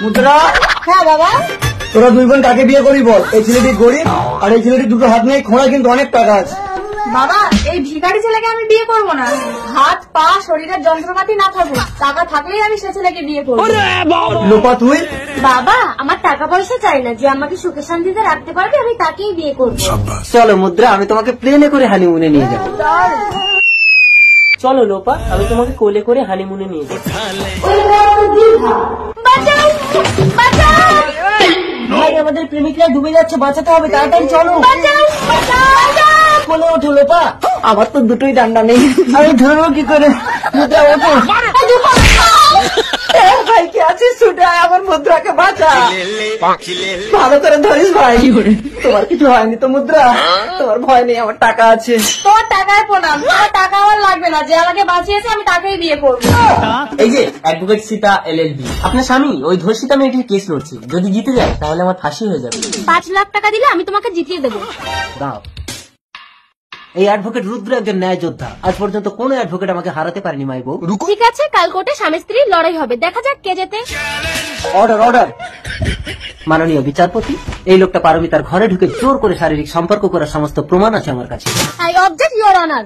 মুদ্রা। হ্যাঁ বাবা। তোরা দুই বোন কাকে বিয়ে করি বল? এই ছেলেটি গরিব আর এই ছেলেটি দুটো হাত নেই, খোঁড়া কিন্তু অনেক টাকা আছে। বাবা এই ভিখারি ছেলেকে আমি বিয়ে করবো না। হাত পা শরীরের যন্ত্রপাতি না থাকুক, টাকা থাকলেই আমি সে ছেলেকে বিয়ে করবো। লোপা তুই? বাবা আমার টাকা পয়সা চাই না, যে আমাকে সুখে শান্তিতে রাখতে পারবে আমি তাকেই বিয়ে করবো। চলো মুদ্রা, আমি তোমাকে প্লেনে করে হানিমুনে নিয়ে যাবো। চলো লোপা, আমি তোমাকে কোলে করে হানিমুনে নিয়ে যাবো। আমাদের প্রেমিকরা ডুবে যাচ্ছে, বাঁচাতে হবে, তাড়াতাড়ি চলো। কোলে ওঠো লোপা। আমার তো দুটোই ডান্ডা নেই, আমি ধরবো কি করে? মুদ্রা ওঠো। ভাই কে আছিস? ছুটে আয়, আমার মুদ্রাকে বাঁচা। ভালো করে ধরিস ভাই। তোমার কিছু হয়নি তো মুদ্রা? তোমার ভয় নেই, আমার টাকা আছে। তোর টাকায় প্রণাম, তোমার টাকা আমার লাগবে না, যে আমাকে বাঁচিয়েছে আমি তাকেই বিয়ে করবো। এই যে অ্যাডভোকেট সীতা LLB, আপনার স্বামী ওই ধর্ষিতা মেয়েটির কেস লড়ছে, যদি জিতে যায় তাহলে আমার ফাঁসি হয়ে যাবে। 5 লাখ টাকা দিলে আমি তোমাকে জিতিয়ে দেবো। দাও। এই অ্যাডভোকেট রুদ্র একজন ন্যায় যোদ্ধা, আজ পর্যন্ত কোনো অ্যাডভোকেট আমাকে হারাতে পারেনি মাইবো। ঠিক আছে, কাল কোর্টে স্বামী স্ত্রীর লড়াই হবে, দেখা যাক কে জেতে। Order order. মাননীয় বিচারপতি, এই লোকটা পারমিতার ঘরে ঢুকে জোর করে শারীরিক সম্পর্ক করার সমস্ত প্রমাণ আছে আমার কাছে। I object your honour.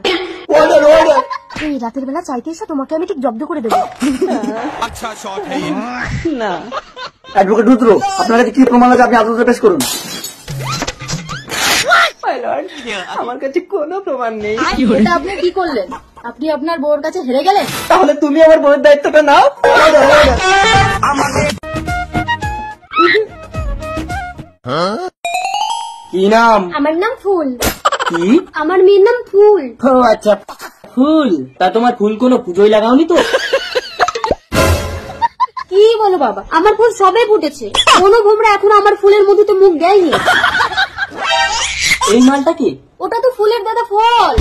Order order. এই রাতের বেলা চাইতে এসে তোমাকে আমি ঠিক জব্দ করে দেবো। না অ্যাডভোকেট রুদ্র, আপনার কাছে কি প্রমাণ আছে আপনি আদালতে পেশ করুন। আমার কাছে কোনো প্রমাণ নেই। এটা আপনি কি করলেন? আপনি আপনার বউর কাছে হেরে গেলেন। তাহলে তুমি আমার বউয়ের দায়িত্বটা নাও। কি নাম? আমার নাম ফুল। কি? আমার মেয়ের নাম ফুল। ও আচ্ছা, ফুল। তা তোমার ফুল কোনো পুজোয় লাগাওনি তো? কি বলো বাবা, আমার ফুল সবে ফুটেছে, কোনো ভোমরা এখনো আমার ফুলের মধ্যে মুখ দেয়নি। এই মালটা কি? ওটা তো ফুলের দাদা ফল।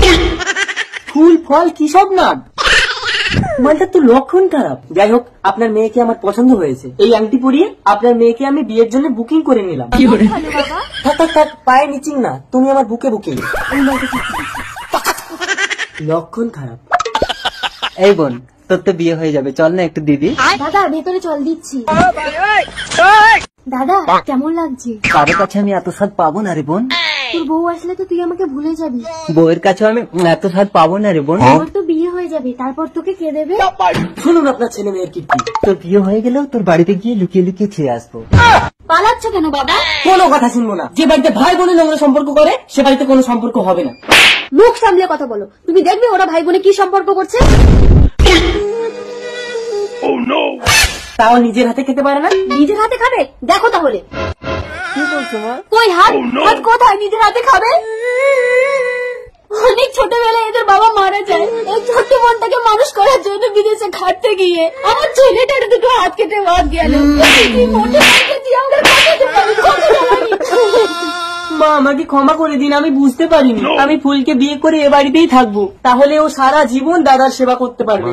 ফুল ফল কি সব নাম? মালটা তো লক্ষণ খারাপ। যাই হোক, আপনার মেয়েকে আমার পছন্দ হয়েছে, এই আংটি পরিয়ে আপনার মেয়েকে আমি বিয়ের জন্য বুকিং করে নিলাম। থাক থাক থাক, পায়ে নিচিং না, তুমি আমার বুকে বুকিং। লক্ষণ খারাপ। এই বোন, তোর তো বিয়ে হয়ে যাবে, চল না একটু দিদি। দাদা ভেতরে চল, দিচ্ছি। দাদা কেমন লাগছে? কারোর কাছে আমি এত স্বাদ পাবো না রে বোন। তোর বউ আসলে তো তুই আমাকে ভুলে যাবি। বউয়ের কাছে আমি এত স্বাদ পাবো না রে বোন। তোর তো বিয়ে হয়ে যাবে, তারপর তোকে কে দেবে? শুনুন আপনার ছেলে মেয়ের কীর্তি। তোর বিয়ে হয়ে গেলেও তোর বাড়িতে গিয়ে লুকিয়ে লুকিয়ে খেয়ে আসবো। পালাচ্ছ কেন বাবা? কোনো কথা শুনবো না। যে বাড়িতে ভাই বোনের নোংরা সম্পর্ক করে সে বাড়িতে কোনো সম্পর্ক হবে না। মুখ সামলে কথা বলো, তুমি দেখবে ওরা ভাই বোনে কি সম্পর্ক করছে। তাও নিজের হাতে খেতে পারে না। নিজের হাতে খাবে? দেখো তাহলে। কি বলছো মা? কই হাত? হাত কোথায় নিজের হাতে খাবে? অনেক ছোটবেলায় এদের বাবা মারা যায়, এই ছোট্ট বোনটাকে মানুষ করার জন্য বিদেশে খাটতে গিয়ে আমার ছেলেটার দুটো হাত কেটে বাদ গেল। মা আমাকে ক্ষমা করে দিন, আমি বুঝতে পারিনি। আমি ফুলকে বিয়ে করে এ বাড়িতেই থাকবো, তাহলে ও সারা জীবন দাদার সেবা করতে পারবে।